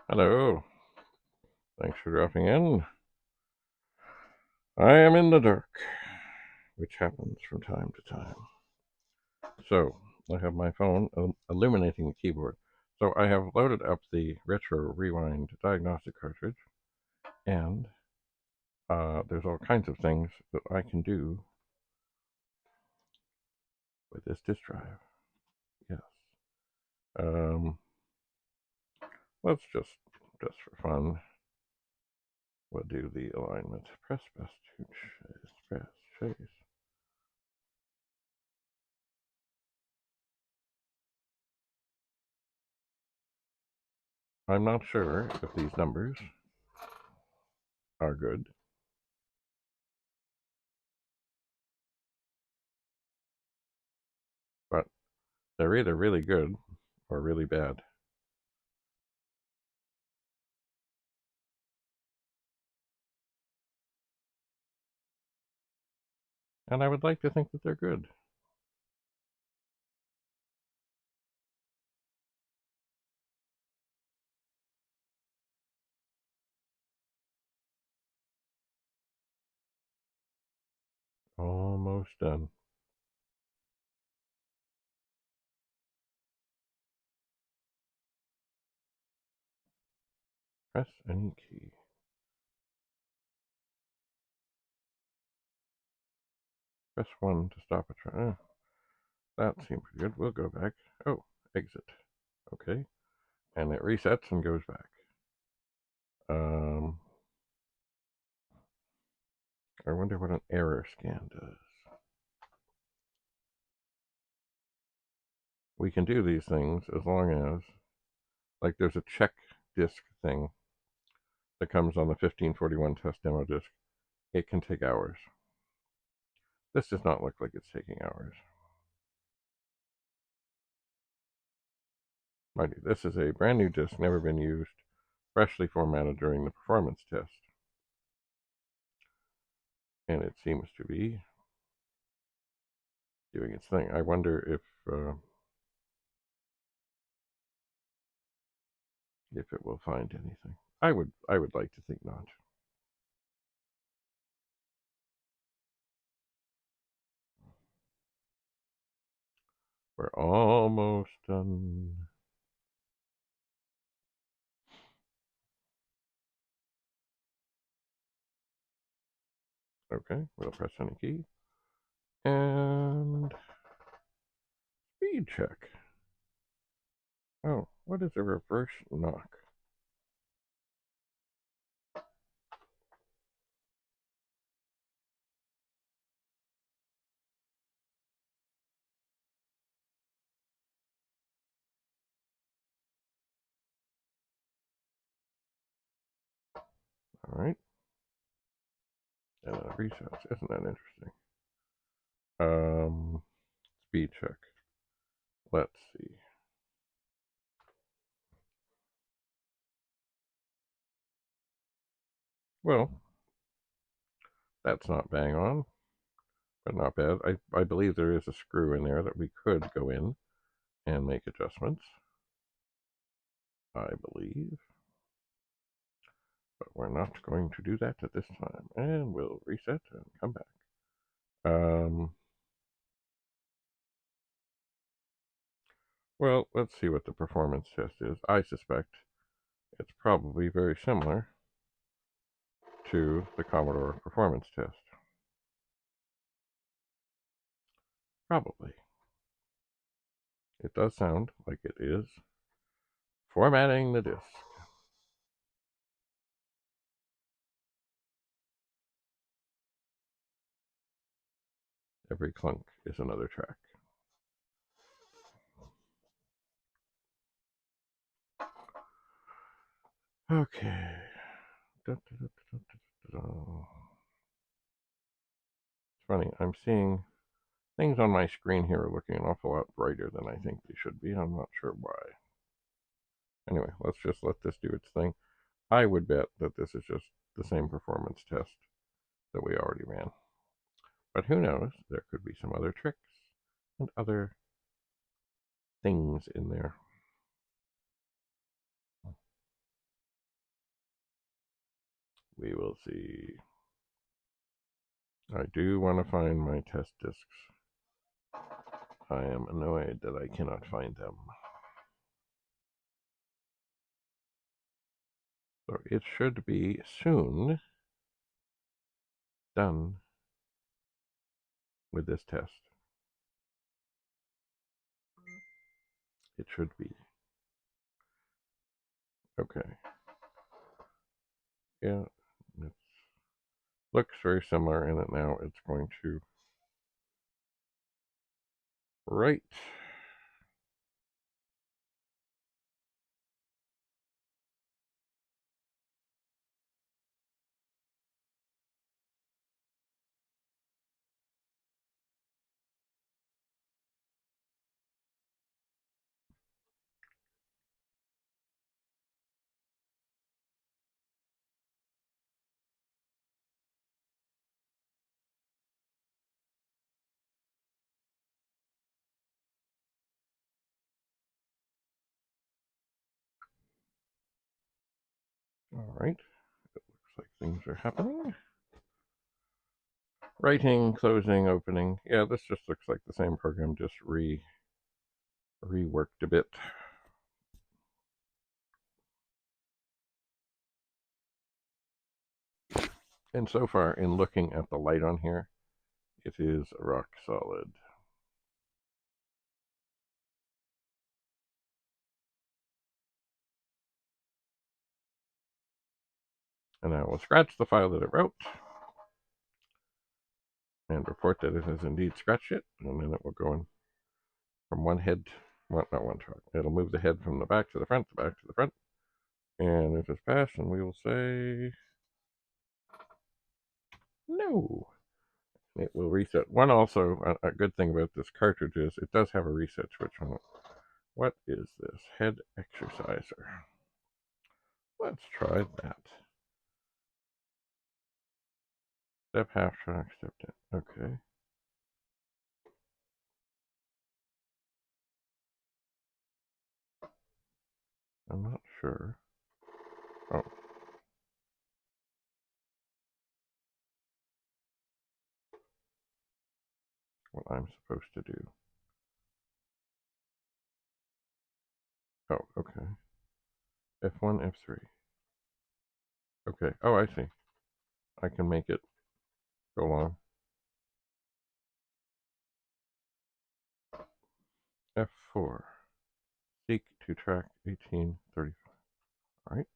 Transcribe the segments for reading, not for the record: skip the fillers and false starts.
Hello. Thanks for dropping in. I am in the dark, which happens from time to time. So, I have my phone illuminating the keyboard. So, I have loaded up the RETROREWIND diagnostic cartridge, and there's all kinds of things that I can do with this disk drive. Yes. Um, let's just for fun, we'll do the alignment. Press best to press chase. I'm not sure if these numbers are good. But they're either really good or really bad. And I would like to think that they're good. Almost done. Press any key. Press 1 to stop a train. That seemed pretty good. We'll go back. Oh, exit. Okay. And it resets and goes back. I wonder what an error scan does. We can do these things as long as, like, there's a check disk thing that comes on the 1541 test demo disk. It can take hours. This does not look like it's taking hours. Mind you, this is a brand new disk, never been used, freshly formatted during the performance test. And it seems to be doing its thing. I wonder if it will find anything. I would like to think not. We're almost done. Okay, we'll press any key. And speed check. Oh, what is a reverse knock? All right. And then it resets. Isn't that interesting? Speed check. Let's see. Well, that's not bang on, but not bad. I believe there is a screw in there that we could go in and make adjustments. I believe. But we're not going to do that at this time. And we'll reset and come back. Well, let's see what the performance test is. I suspect it's probably very similar to the Commodore performance test. Probably. It does sound like it is formatting the disk. Every clunk is another track. Okay. It's funny, I'm seeing things on my screen here are looking an awful lot brighter than I think they should be. I'm not sure why. Anyway, let's just let this do its thing. I would bet that this is just the same performance test that we already ran. But who knows? There could be some other tricks and other things in there. We will see. I do want to find my test discs. I am annoyed that I cannot find them. So it should be soon done with this test. It should be. Okay. Yeah, it looks very similar, and now it's going to write. All right. It looks like things are happening. Writing, closing, opening. Yeah, this just looks like the same program, just reworked a bit. And so far, in looking at the light on here, it is rock solid. And I will scratch the file that it wrote and report that it has indeed scratched it, and then it will go in from one head, well, not one track. It'll move the head from the back to the front, the back to the front, and it has passed, and we will say no. It will reset. One also, a good thing about this cartridge is it does have a reset switch on it. What is this? Head exerciser. Let's try that. Step half track, step 10. Okay. I'm not sure. Oh. What I'm supposed to do. Oh, okay. F1, F3. Okay. Oh, I see. I can make it go long. F4. Seek to track 1835. All right.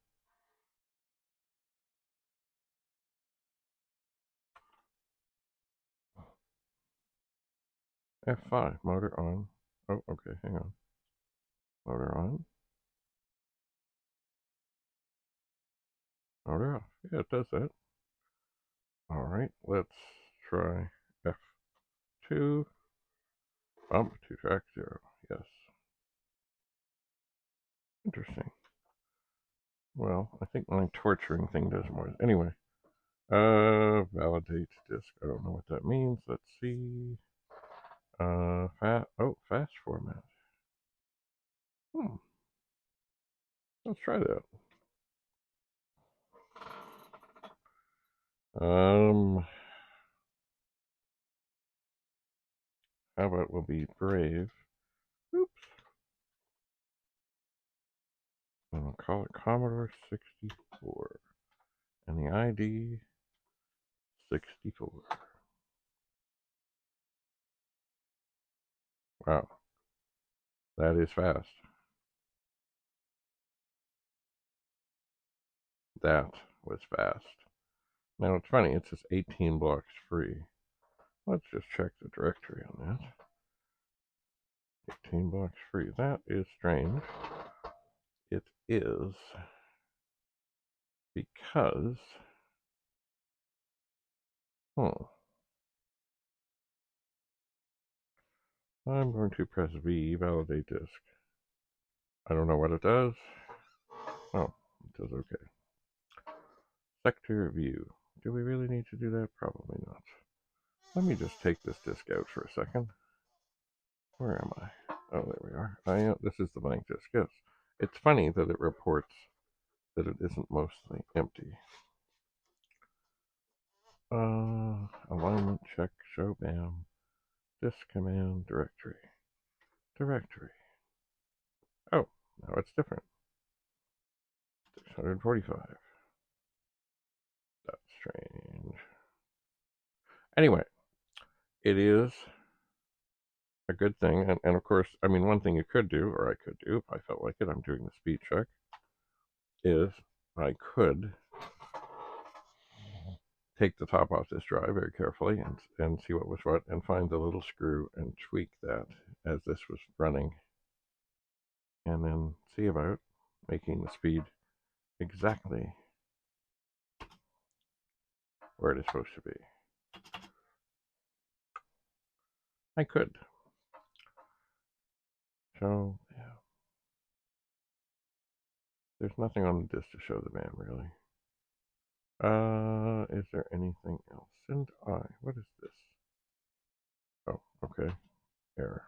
F5. Motor on. Oh, okay. Hang on. Motor on. Motor off. Yeah, it does that. All right. Let's try F2. Bump to track 0. Yes. Interesting. Well, I think my torturing thing does more. Anyway. Validate disk. I don't know what that means. Let's see. Fast format. Let's try that. How about we'll be brave. Oops. And we'll call it Commodore 64. And the ID 64. Wow. That is fast. That was fast. Now it's funny, it says 18 blocks free. Let's just check the directory on that. 18 blocks free. That is strange. It is because I'm going to press V, validate disk. I don't know what it does. Oh, it does okay. Sector view. Do we really need to do that? Probably not. Let me just take this disk out for a second. Where am I? Oh, there we are. This is the blank disk, yes. It's funny that it reports that it isn't mostly empty. Alignment check, show BAM, disk command, directory. Oh, now it's different. 645. That's strange. Anyway, it is a good thing, and of course, I mean, one thing you could do, or I could do, if I felt like it, I'm doing the speed check, is I could take the top off this drive very carefully and see what was what, and find the little screw and tweak that as this was running, and then see about making the speed exactly where it is supposed to be. I could. So, yeah. There's nothing on the disk to show the BAM, really. Is there anything else? What is this? Oh, okay. Error.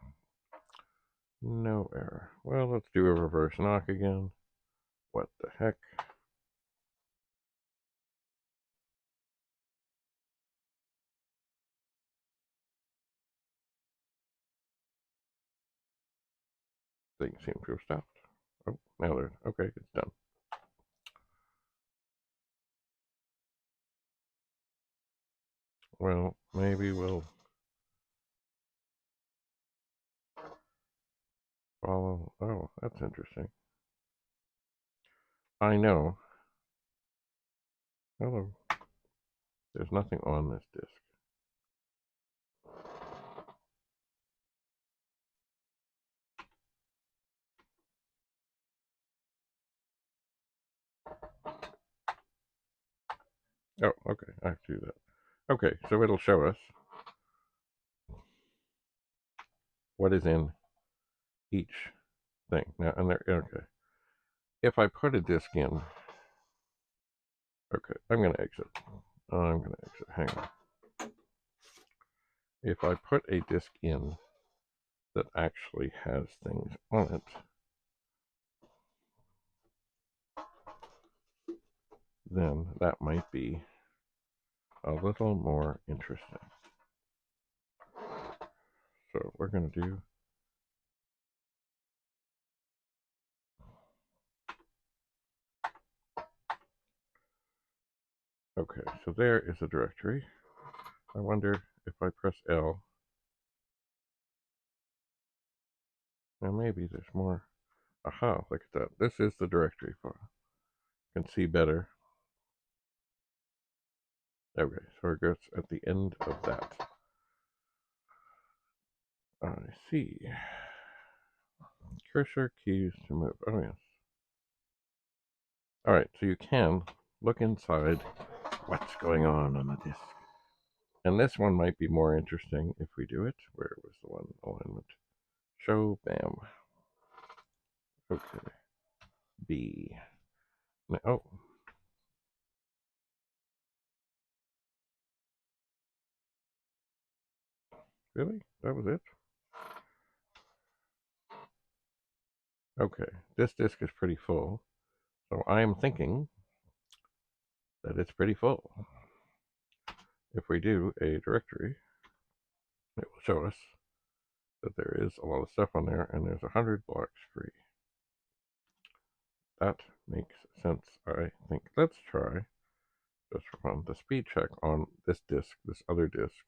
No error. Well, let's do a reverse knock again. What the heck? Things seem to have stopped. Oh, now they're okay. It's done. Well, maybe we'll follow. Oh, that's interesting. I know. Hello. There's nothing on this disk. Oh, okay. I have to do that. Okay, so it'll show us what is in each thing. Now, and there, okay. If I put a disk in, okay, I'm going to exit. Hang on. If I put a disk in that actually has things on it, then that might be a little more interesting. So we're going to do okay, so there is a directory. I wonder if I press L, now maybe there's more. Aha, look at that. This is the directory file. You can see better. Okay, so it goes at the end of that. I see. Cursor keys to move. Oh, yes. All right, so you can look inside what's going on the disk. And this one might be more interesting if we do it. Where was the one? Alignment. Show BAM. Okay. B. Now, oh. Really? That was it? Okay. This disk is pretty full. So I am thinking that it's pretty full. If we do a directory, it will show us that there is a lot of stuff on there, and there's 100 blocks free. That makes sense, I think. Let's try, just for fun, the speed check on this disk, this other disk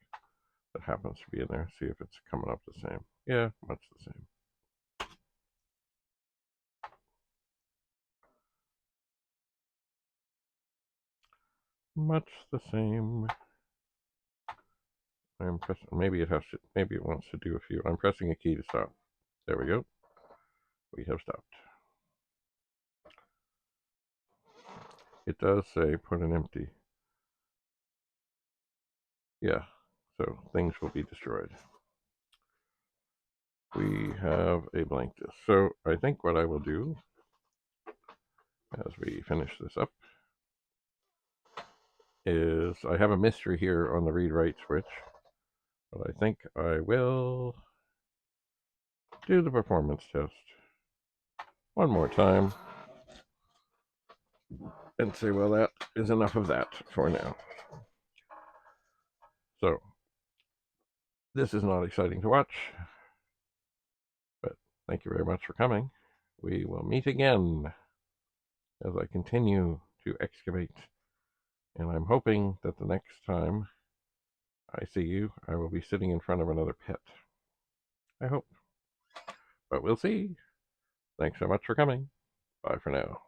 that happens to be in there, see if it's coming up the same. Yeah, much the same. Much the same. I'm pressing, maybe it wants to do a few. I'm pressing a key to stop. There we go. We have stopped. It does say put an empty. Yeah, so things will be destroyed. We have a blank disk. So I think what I will do as we finish this up is I have a mystery here on the read-write switch, but I think I will do the performance test one more time and say, well, that is enough of that for now. So, this is not exciting to watch, but thank you very much for coming. We will meet again as I continue to excavate, and I'm hoping that the next time I see you, I will be sitting in front of another pit. I hope. But we'll see. Thanks so much for coming. Bye for now.